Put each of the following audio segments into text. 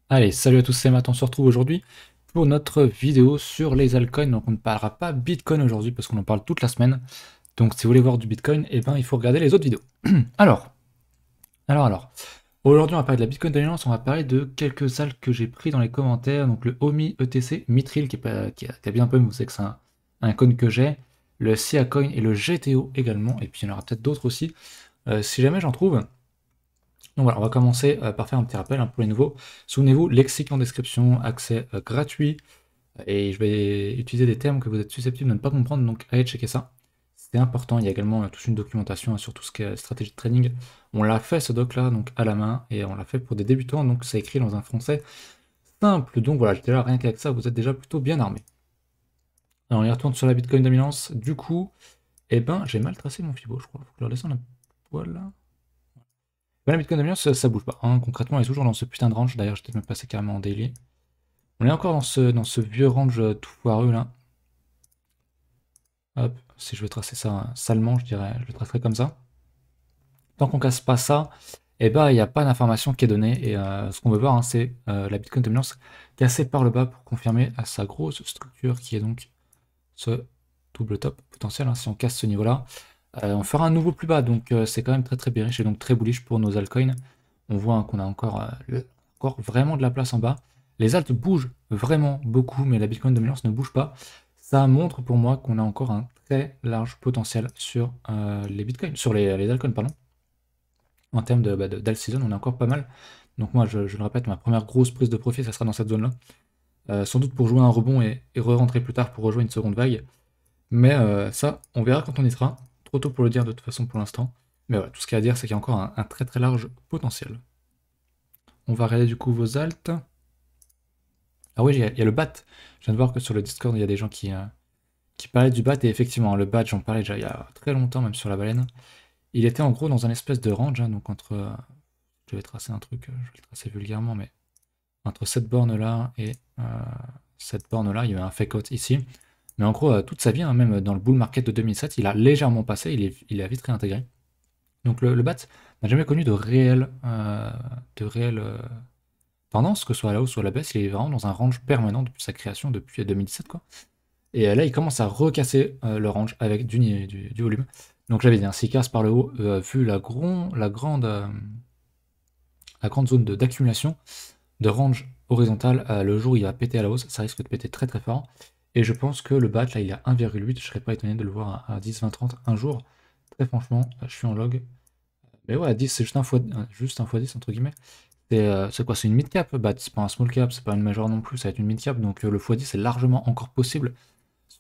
Allez, salut à tous, c'est Matt, on se retrouve aujourd'hui pour notre vidéo sur les altcoins. Donc on ne parlera pas Bitcoin aujourd'hui parce qu'on en parle toute la semaine. Donc si vous voulez voir du Bitcoin, eh ben, il faut regarder les autres vidéos. Alors, alors. Aujourd'hui on va parler de la Bitcoin Dominance, on va parler de quelques alts que j'ai pris dans les commentaires. Donc le OMI ETC, Mithril qui a bien un peu, mais vous savez que c'est un coin que j'ai. Le Sia Coin et le GTO également. Et puis il y en aura peut-être d'autres aussi, si jamais j'en trouve. Donc voilà, on va commencer par faire un petit rappel pour les nouveaux. Souvenez-vous, lexique en description, accès gratuit, et je vais utiliser des termes que vous êtes susceptibles de ne pas comprendre, donc allez checker ça. C'est important, il y a également toute une documentation sur tout ce qui est stratégie de trading. On l'a fait ce doc là, donc à la main, et on l'a fait pour des débutants, donc c'est écrit dans un français simple. Donc voilà, déjà rien qu'avec ça, vous êtes déjà plutôt bien armé. Alors on y retourne sur la Bitcoin dominance, du coup, eh ben j'ai mal tracé mon Fibo, je crois. Faut que je le redescende un poil là. Ben, la Bitcoin dominance, ça bouge pas, hein. Concrètement, elle est toujours dans ce putain de range, d'ailleurs je vais peut-être me passer carrément en daily. On est encore dans ce vieux range tout foireux là. Hop, si je veux tracer ça salement, je le tracerai comme ça. Tant qu'on casse pas ça, eh ben, il n'y a pas d'information qui est donnée. Et ce qu'on veut voir, hein, c'est la Bitcoin dominance cassée par le bas pour confirmer à sa grosse structure qui est donc ce double top potentiel, hein. Si on casse ce niveau-là, on fera un nouveau plus bas. Donc c'est quand même très très bearish et donc très bullish pour nos altcoins. On voit, hein, qu'on a encore vraiment de la place en bas. Les alts bougent vraiment beaucoup, mais la Bitcoin dominance ne bouge pas. Ça montre pour moi qu'on a encore un très large potentiel sur les bitcoins, sur les altcoins, pardon. En termes d'alt season, on est encore pas mal. Donc moi, je le répète, ma première grosse prise de profit, ça sera dans cette zone-là. Sans doute pour jouer un rebond et re-rentrer plus tard pour rejoindre une seconde vague. Mais ça, on verra quand on y sera. Trop tôt pour le dire de toute façon pour l'instant. Mais ouais, tout ce qu'il y a à dire, c'est qu'il y a encore un très très large potentiel. On va regarder du coup vos alts. Ah oui, il y a le BAT. Je viens de voir que sur le Discord, il y a des gens qui parlaient du BAT. Et effectivement, le BAT, j'en parlais déjà il y a très longtemps, même sur la baleine. Il était en gros dans un espèce de range, hein, donc entre. Je vais tracer un truc, je vais le tracer vulgairement, mais entre cette borne-là et cette borne-là, il y a eu un fake out ici. Mais en gros, toute sa vie, hein, même dans le bull market de 2007, il a légèrement passé, il a vite réintégré. Donc le BAT n'a jamais connu de réelle tendance, que ce soit à la hausse ou à la baisse. Il est vraiment dans un range permanent depuis sa création, depuis 2017, quoi. Et là, il commence à recasser le range avec du volume. Donc j'avais dit, hein, s'il casse par le haut, vu la grande zone d'accumulation, de range horizontal, le jour où il va péter à la hausse, ça risque de péter très très fort. Et je pense que le BAT, là, il est à 1,8, je serais pas étonné de le voir à 10, 20, 30 un jour. Très franchement, je suis en log. Mais ouais, 10, c'est juste un fois 10, entre guillemets. C'est quoi? C'est une mid-cap, BAT, c'est pas un small cap, c'est pas une major non plus, ça va être une mid-cap, donc le x10 est largement encore possible,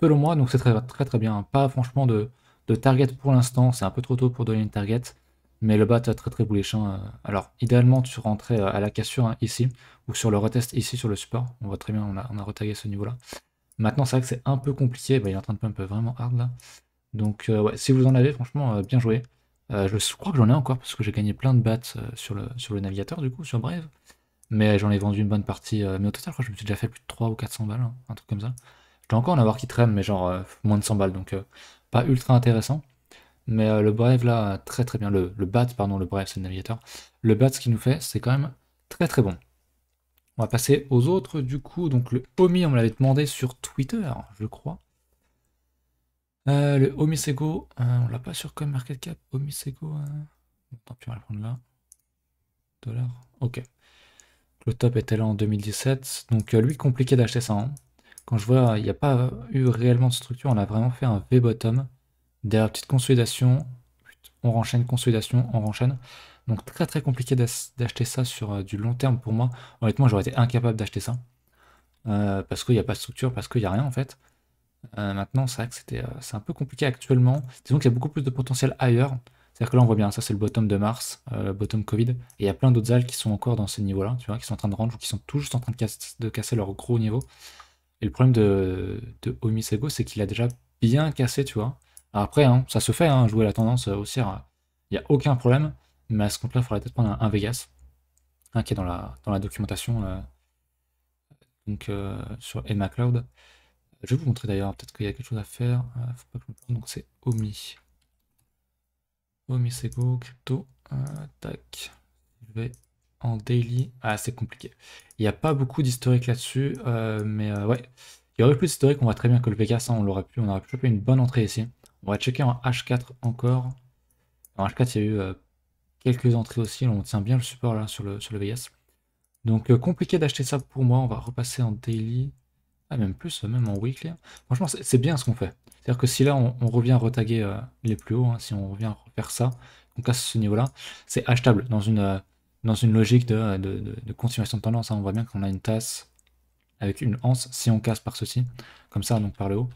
selon moi, donc c'est très très très bien. Pas franchement de target pour l'instant, c'est un peu trop tôt pour donner une target, mais le BAT est très très bullish, hein. Alors, idéalement, tu rentrais à la cassure, hein, ici, ou sur le retest ici sur le support. On voit très bien, on a retagué ce niveau-là. Maintenant, c'est vrai que c'est un peu compliqué, bah, il est en train de pump vraiment hard là. Donc, ouais, si vous en avez, franchement, bien joué. Je crois que j'en ai encore, parce que j'ai gagné plein de bats sur le navigateur, du coup, sur Brave. Mais j'en ai vendu une bonne partie. Mais au total, je crois que je me suis déjà fait plus de 300 ou 400 balles, hein, un truc comme ça. Je dois encore en avoir qui traînent, mais genre moins de 100 balles, donc pas ultra intéressant. Mais le Brave là, très très bien. Le BAT, pardon, le Brave c'est le navigateur. Le BAT, ce qu'il nous fait, c'est quand même très très bon. On va passer aux autres du coup. Donc le Omi, on me l'avait demandé sur Twitter, je crois. Le Omisego, on l'a pas sur CoinMarketCap. Omisego, tant pis, on va le prendre là. Dollar. Ok. Le top était là en 2017. Donc lui, compliqué d'acheter ça, hein. Quand je vois, il n'y a pas eu réellement de structure, on a vraiment fait un V-bottom. Derrière, petite consolidation, on renchaîne, consolidation, on renchaîne. Donc très très compliqué d'acheter ça sur du long terme pour moi. Honnêtement, j'aurais été incapable d'acheter ça. Parce qu'il n'y a pas de structure, parce qu'il n'y a rien en fait. Maintenant, c'est vrai que c'est un peu compliqué actuellement. Disons qu'il y a beaucoup plus de potentiel ailleurs. C'est-à-dire que là, on voit bien, ça c'est le bottom de mars, bottom Covid. Et il y a plein d'autres alts qui sont encore dans ces niveaux-là, tu vois, qui sont en train de rendre ou qui sont tout juste en train de casser leur gros niveau. Et le problème de Omisego, c'est qu'il a déjà bien cassé, tu vois. Alors après, hein, ça se fait, hein, jouer la tendance haussière, il n'y a aucun problème. Mais à ce compte-là, il faudrait peut-être prendre un Vegas, hein, qui est dans la documentation, donc sur Emma Cloud. Je vais vous montrer d'ailleurs, peut-être qu'il y a quelque chose à faire. Faut pas que je me plante, donc c'est Omi. Omisego, crypto. Tac. Je vais en daily. Ah, c'est compliqué. Il n'y a pas beaucoup d'historique là-dessus, mais ouais. Il y aurait plus d'historique, on voit très bien que le Vegas, hein, on aurait pu choper une bonne entrée ici. On va checker en H4 encore. En H4, il y a eu quelques entrées aussi, on tient bien le support là sur le Vegas. Donc compliqué d'acheter ça pour moi, on va repasser en daily. Ah, même plus, même en weekly. Franchement, c'est bien ce qu'on fait. C'est-à-dire que si là, on revient retaguer les plus hauts, hein, si on revient refaire ça, on casse ce niveau-là, c'est achetable dans une logique de continuation de tendance, hein. On voit bien qu'on a une tasse avec une anse, si on casse par ceci, comme ça, donc par le haut,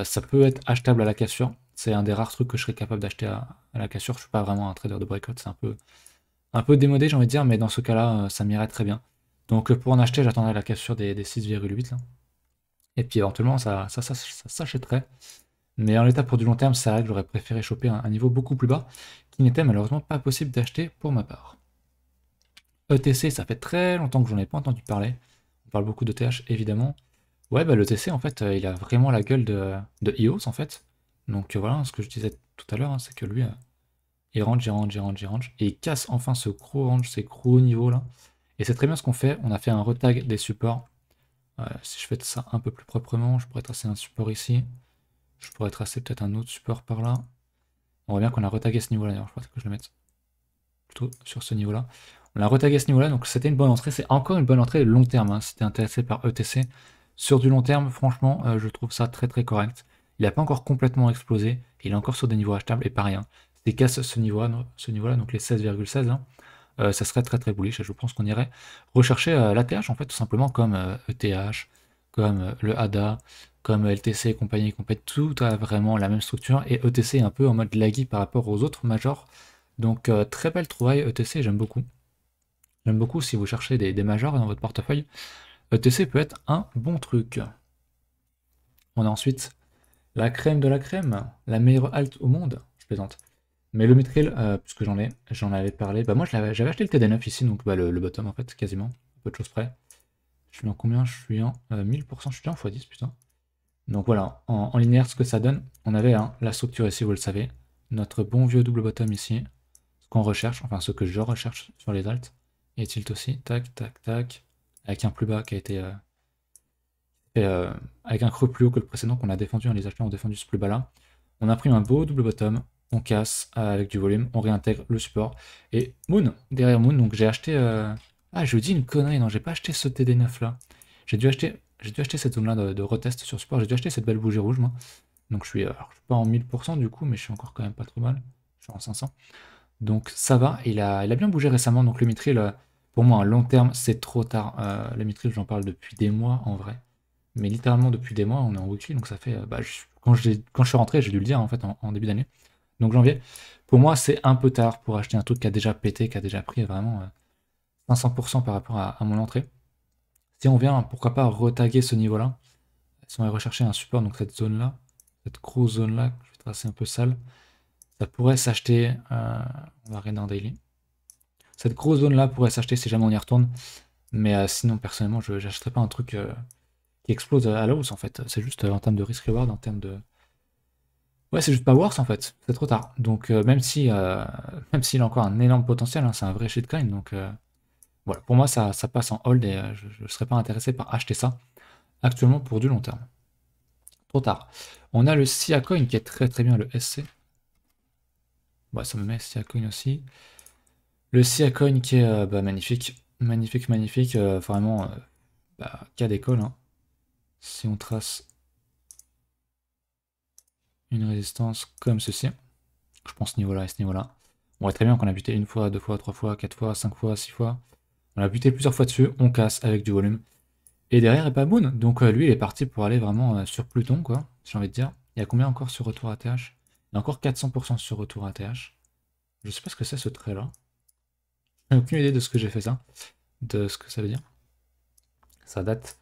ça peut être achetable à la cassure. C'est un des rares trucs que je serais capable d'acheter à la cassure. Je suis pas vraiment un trader de breakout, c'est un peu démodé, j'ai envie de dire, mais dans ce cas-là, ça m'irait très bien. Donc pour en acheter, j'attendrai la cassure des 6,8 là. Et puis éventuellement, ça s'achèterait. Mais en l'état pour du long terme, c'est vrai que j'aurais préféré choper un niveau beaucoup plus bas, qui n'était malheureusement pas possible d'acheter pour ma part. ETC, ça fait très longtemps que j'en ai pas entendu parler. On parle beaucoup d'ETH évidemment. Ouais, bah l'ETC en fait, il a vraiment la gueule de EOS en fait. Donc voilà, ce que je disais tout à l'heure, hein, c'est que lui, il range, il range, il range, il range. Et il casse enfin ce gros range, ces gros niveaux là. Et c'est très bien ce qu'on fait. On a fait un retag des supports. Si je fais ça un peu plus proprement, je pourrais tracer un support ici. Je pourrais tracer peut-être un autre support par là. On voit bien qu'on a retagué ce niveau-là d'ailleurs. Je pense que je le mette plutôt sur ce niveau-là. On a retagué ce niveau-là, donc c'était une bonne entrée. C'est encore une bonne entrée long terme, hein, si tu es intéressé par ETC. Sur du long terme, franchement, je trouve ça très très correct. Il n'a pas encore complètement explosé. Il est encore sur des niveaux achetables et pas rien. Si tu casses ce niveau-là, donc les 16,16, hein, ça serait très très bullish. Je pense qu'on irait rechercher l'ATH en fait, tout simplement comme ETH, comme le ADA, comme LTC et compagnie, tout a vraiment la même structure. Et ETC est un peu en mode laggy par rapport aux autres majors. Donc très belle trouvaille ETC, j'aime beaucoup. J'aime beaucoup si vous cherchez des majors dans votre portefeuille. ETC peut être un bon truc. On a ensuite la crème de la crème, la meilleure alt au monde. Je plaisante. Mais le Mithril, puisque j'en avais parlé, bah moi j'avais acheté le TD9 ici, donc bah, le bottom en fait, quasiment, peu de choses près. Je suis en combien? Je suis en 1000%, je suis déjà en x10, putain. Donc voilà, en linéaire, ce que ça donne, on avait la structure ici, vous le savez, notre bon vieux double bottom ici, ce qu'on recherche, enfin ce que je recherche sur les alts, et tilt aussi, tac, tac, tac, avec un plus bas qui a été fait, avec un creux plus haut que le précédent qu'on a défendu, hein, les acheteurs ont défendu ce plus bas là. On a pris un beau double bottom, on casse avec du volume, on réintègre le support. Et Moon, derrière Moon, donc j'ai acheté... Ah, je vous dis une connerie, non, j'ai pas acheté ce TD9 là. J'ai dû acheter cette zone là de retest sur support, j'ai dû acheter cette belle bougie rouge moi. Donc je suis pas en 1000% du coup, mais je suis encore quand même pas trop mal. Je suis en 500. Donc ça va, il a bien bougé récemment, donc le Mithril, pour moi, à long terme, c'est trop tard. Le Mithril, j'en parle depuis des mois en vrai. Mais littéralement depuis des mois, on est en weekly, donc ça fait... bah, quand je suis rentré, j'ai dû le dire en fait en début d'année. Donc janvier, pour moi, c'est un peu tard pour acheter un truc qui a déjà pété, qui a déjà pris vraiment 500% par rapport à mon entrée. Si on vient, pourquoi pas retaguer ce niveau-là, si on va rechercher un support, donc cette zone-là, cette grosse zone-là, que je vais tracer un peu sale, ça pourrait s'acheter, on va regarder en daily, cette grosse zone-là pourrait s'acheter si jamais on y retourne, mais sinon, personnellement, je n'achèterais pas un truc qui explose à la hausse, en fait. C'est juste en termes de risk-reward, en termes de... Ouais, c'est juste pas worth, en fait. C'est trop tard. Donc, même s'il a encore un énorme potentiel, hein, c'est un vrai shitcoin, donc... voilà, pour moi, ça passe en hold et je ne serais pas intéressé par acheter ça actuellement pour du long terme. Trop tard. On a le SIA Coin qui est très très bien, le SC. Ouais, ça me met SIA Coin aussi. Le SIA Coin qui est bah, magnifique. Magnifique, magnifique. Vraiment, cas d'école. Hein. Si on trace une résistance comme ceci, je pense ce niveau-là et ce niveau-là. On voit très bien qu'on a buté une fois, deux fois, trois fois, quatre fois, cinq fois, six fois. On a buté plusieurs fois dessus, on casse avec du volume. Et derrière, il n'y a pas Boone. Donc lui, il est parti pour aller vraiment sur Pluton, quoi, j'ai envie de dire. Il y a combien encore sur retour ATH? Il y a encore 400% sur retour ATH. Je sais pas ce que c'est ce trait-là. J'ai aucune idée de ce que j'ai fait ça. De ce que ça veut dire. Ça date.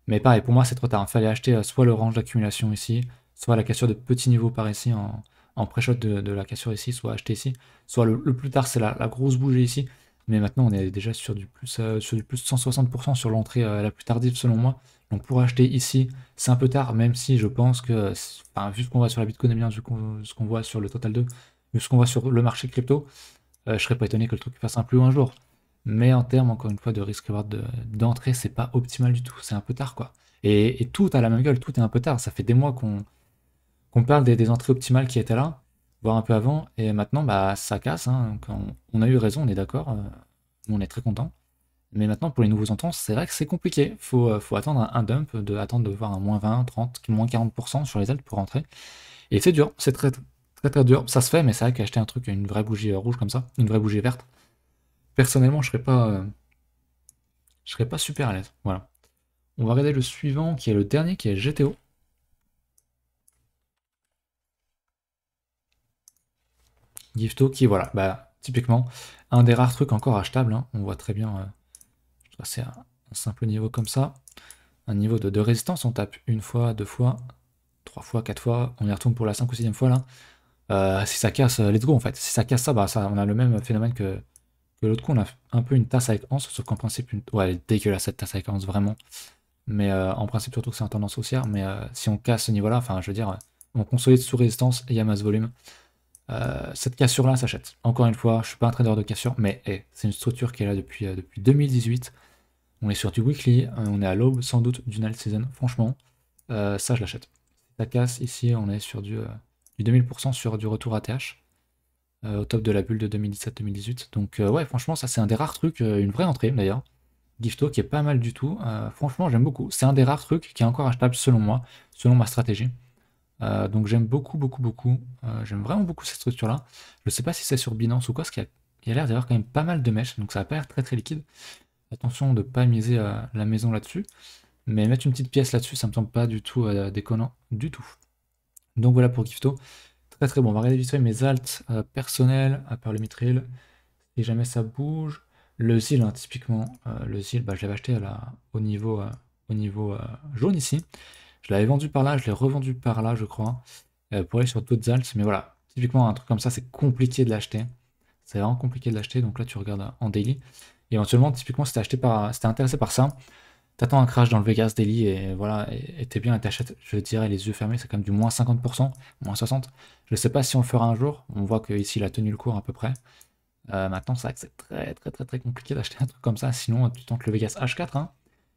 Mais pareil, pour moi, c'est trop tard. Il fallait acheter soit le range d'accumulation ici, soit la cassure de petits niveaux par ici, en pré-shot de la cassure ici, soit acheter ici. Soit le plus tard, c'est la grosse bougie ici. Mais maintenant, on est déjà sur du plus de 160% sur l'entrée la plus tardive, selon moi. Donc pour acheter ici, c'est un peu tard, même si je pense que, enfin, vu ce qu'on voit sur la Bitcoin, et bien vu ce qu'on voit sur le Total 2, vu ce qu'on voit sur le marché crypto, je serais pas étonné que le truc fasse un plus haut un jour. Mais en termes, encore une fois, de risque-reward d'entrée, c'est pas optimal du tout. C'est un peu tard, quoi. Et tout a la même gueule, tout est un peu tard. Ça fait des mois qu'on parle des entrées optimales qui étaient là, voire un peu avant, et maintenant, bah, ça casse, hein. Donc, on a eu raison, on est d'accord. On est très content. Mais maintenant, pour les nouveaux entrants, c'est vrai que c'est compliqué. Faut attendre un dump, attendre de voir un moins 20, 30, moins 40% sur les ailes pour rentrer. Et c'est dur, c'est très, très très dur. Ça se fait, mais c'est vrai qu'acheter un truc, une vraie bougie rouge comme ça, une vraie bougie verte, personnellement, je serais pas super à l'aise. Voilà. On va regarder le suivant, qui est le dernier, qui est GTO. Gifto, qui, voilà, bah, typiquement, un des rares trucs encore achetables, hein. On voit très bien, je vais passer à un simple niveau comme ça. Un niveau de résistance, on tape une fois, deux fois, trois fois, quatre fois, on y retourne pour la 5 ou 6e fois là. Si ça casse, let's go en fait. Si ça casse ça, bah ça, on a le même phénomène que l'autre coup. On a un peu une tasse avec Anse, sauf qu'en principe, ouais, elle est dégueulasse cette tasse avec Anse, vraiment. Mais en principe, surtout que c'est en tendance haussière. Mais si on casse ce niveau-là, enfin, je veux dire, on consolide sous résistance et il y a masse volume. Cette cassure-là s'achète. Encore une fois, je suis pas un trader de cassure, mais hey, c'est une structure qui est là depuis 2018. On est sur du weekly, on est à l'aube sans doute d'une alt season. Franchement, ça je l'achète. Si ça casse, ici on est sur du 2000% sur du retour ATH, au top de la bulle de 2017-2018. Donc ouais, franchement, ça c'est un des rares trucs, une vraie entrée d'ailleurs. Gifto qui est pas mal du tout. Franchement, j'aime beaucoup. C'est un des rares trucs qui est encore achetable selon moi, selon ma stratégie. Donc j'aime beaucoup, beaucoup, beaucoup. J'aime vraiment beaucoup cette structure-là. Je sais pas si c'est sur Binance ou quoi, parce qu'il y a l'air d'avoir quand même pas mal de mèches, donc ça va pas l'air très très liquide. Attention de ne pas miser la maison là-dessus. Mais mettre une petite pièce là-dessus, ça me semble pas du tout déconnant du tout. Donc voilà pour Gifto. Très très bon. On va regarder vite fait mes alts personnels, à part le Mithril. Si jamais ça bouge. Le Zil, hein, typiquement, le Zil, bah, je l'avais acheté au niveau jaune ici. Je l'avais vendu par là, je l'ai revendu par là, je crois, pour aller sur d'autres alts. Mais voilà, typiquement, un truc comme ça, c'est compliqué de l'acheter. C'est vraiment compliqué de l'acheter. Donc là, tu regardes en daily. Et éventuellement, typiquement, si t'es intéressé par ça, t'attends un crash dans le Vegas Daily et voilà, et t'es bien et t'achètes, je dirais, les yeux fermés, c'est quand même du moins 50%, moins 60%. Je sais pas si on le fera un jour, on voit que ici il a tenu le cours à peu près. Maintenant, c'est vrai que c'est très très très très compliqué d'acheter un truc comme ça, sinon tu tentes le Vegas H4, hein,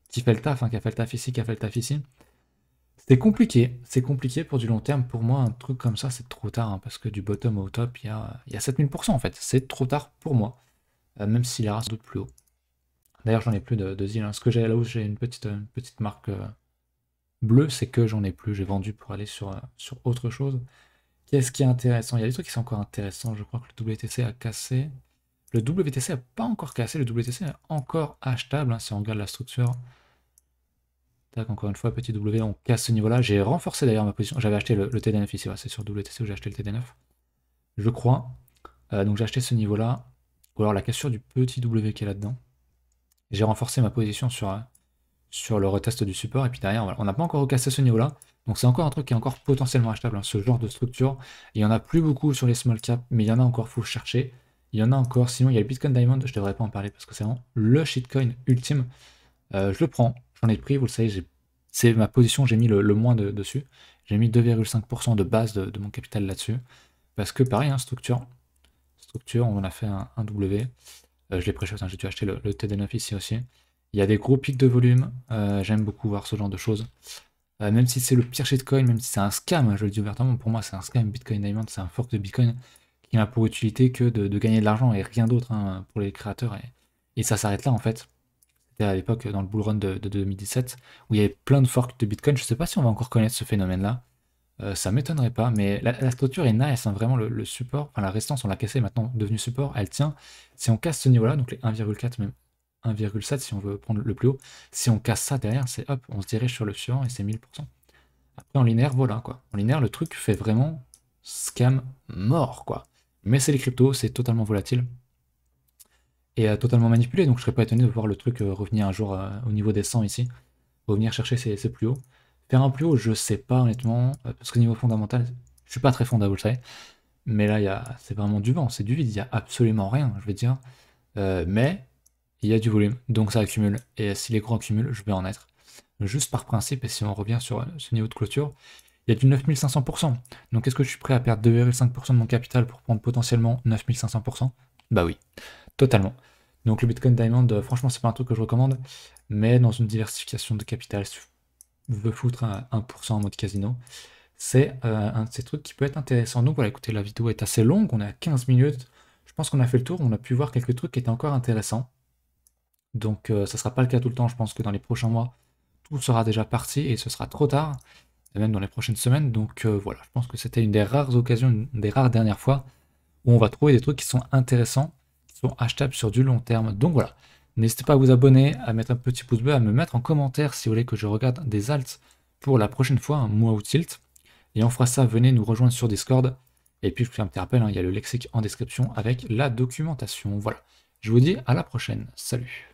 qui fait le taf, hein, qui a fait le taf ici, qui a fait le taf ici. C'est compliqué pour du long terme. Pour moi, un truc comme ça, c'est trop tard, hein, parce que du bottom au top, il y a 7000% en fait. C'est trop tard pour moi, même si les races doute plus haut. D'ailleurs, j'en ai plus de Zil, hein. Ce que j'ai là où j'ai une petite marque bleue, c'est que j'en ai plus. J'ai vendu pour aller sur autre chose. Qu'est-ce qui est intéressant? Il y a des trucs qui sont encore intéressants. Je crois que le WTC a cassé. Le WTC n'a pas encore cassé. Le WTC est encore achetable, hein, si on regarde la structure. Tac, encore une fois, petit W, on casse ce niveau-là. J'ai renforcé d'ailleurs ma position. J'avais acheté le TD9 ici. Ouais, c'est sur WTC où j'ai acheté le TD9. Je crois. Donc j'ai acheté ce niveau-là. Ou alors la cassure du petit W qui est là-dedans. J'ai renforcé ma position sur le retest du support, et puis derrière, voilà, on n'a pas encore recassé ce niveau-là, donc c'est encore un truc qui est encore potentiellement achetable, hein, ce genre de structure. Il y en a plus beaucoup sur les small caps, mais il y en a encore, faut chercher. Il y en a encore, sinon il y a le Bitcoin Diamond, je devrais pas en parler parce que c'est vraiment le shitcoin ultime. Je le prends, j'en ai pris, vous le savez, c'est ma position, j'ai mis le moins dessus. J'ai mis 2,5% de base de mon capital là-dessus, parce que pareil, hein, structure, on a fait un W. Je l'ai pré-shot, hein, j'ai dû acheter le TD9 ici aussi. Il y a des gros pics de volume, j'aime beaucoup voir ce genre de choses. Même si c'est le pire shitcoin, même si c'est un scam, hein, je le dis ouvertement, pour moi c'est un scam, Bitcoin Diamond, c'est un fork de Bitcoin qui n'a pour utilité que de gagner de l'argent et rien d'autre, hein, pour les créateurs. Et ça s'arrête là en fait. C'était à l'époque dans le bull run de 2017, où il y avait plein de forks de Bitcoin. Je sais pas si on va encore connaître ce phénomène-là. Ça m'étonnerait pas, mais la structure est nice, hein, vraiment le support, enfin la résistance, on l'a cassé, maintenant devenu support, elle tient. Si on casse ce niveau-là, donc les 1,4, même 1,7 si on veut prendre le plus haut, si on casse ça derrière, c'est hop, on se dirige sur le suivant et c'est 1000%. Après en linéaire, voilà quoi. En linéaire, le truc fait vraiment scam mort quoi. Mais c'est les cryptos, c'est totalement volatile et totalement manipulé, donc je serais pas étonné de voir le truc revenir un jour au niveau des 100 ici, revenir chercher ses plus hauts. Faire un plus haut, je sais pas honnêtement, parce que niveau fondamental, je suis pas très fonda, vous le savez. Mais là, c'est vraiment du vent, c'est du vide, il y a absolument rien, je vais dire. Mais il y a du volume, donc ça accumule. Et si les gros accumulent, je vais en être. Juste par principe, et si on revient sur ce niveau de clôture, il y a du 9500%. Donc est-ce que je suis prêt à perdre 2,5% de mon capital pour prendre potentiellement 9500%? Bah oui, totalement. Donc le Bitcoin Diamond, franchement, c'est pas un truc que je recommande, mais dans une diversification de capital, si tu veux foutre un 1% en mode casino, c'est un de ces trucs qui peut être intéressant. Donc voilà, écoutez, la vidéo est assez longue, on est à 15 minutes. Je pense qu'on a fait le tour, on a pu voir quelques trucs qui étaient encore intéressants. Donc ça sera pas le cas tout le temps, je pense que dans les prochains mois, tout sera déjà parti et ce sera trop tard, et même dans les prochaines semaines. Donc voilà, je pense que c'était une des rares occasions, une des rares dernières fois où on va trouver des trucs qui sont intéressants, qui sont achetables sur du long terme. Donc voilà, n'hésitez pas à vous abonner, à mettre un petit pouce bleu, à me mettre en commentaire si vous voulez que je regarde des alts pour la prochaine fois, un mois ou tilt. Et on fera ça, venez nous rejoindre sur Discord. Et puis je vous fais un petit rappel, hein, il y a le lexique en description avec la documentation. Voilà, je vous dis à la prochaine, salut.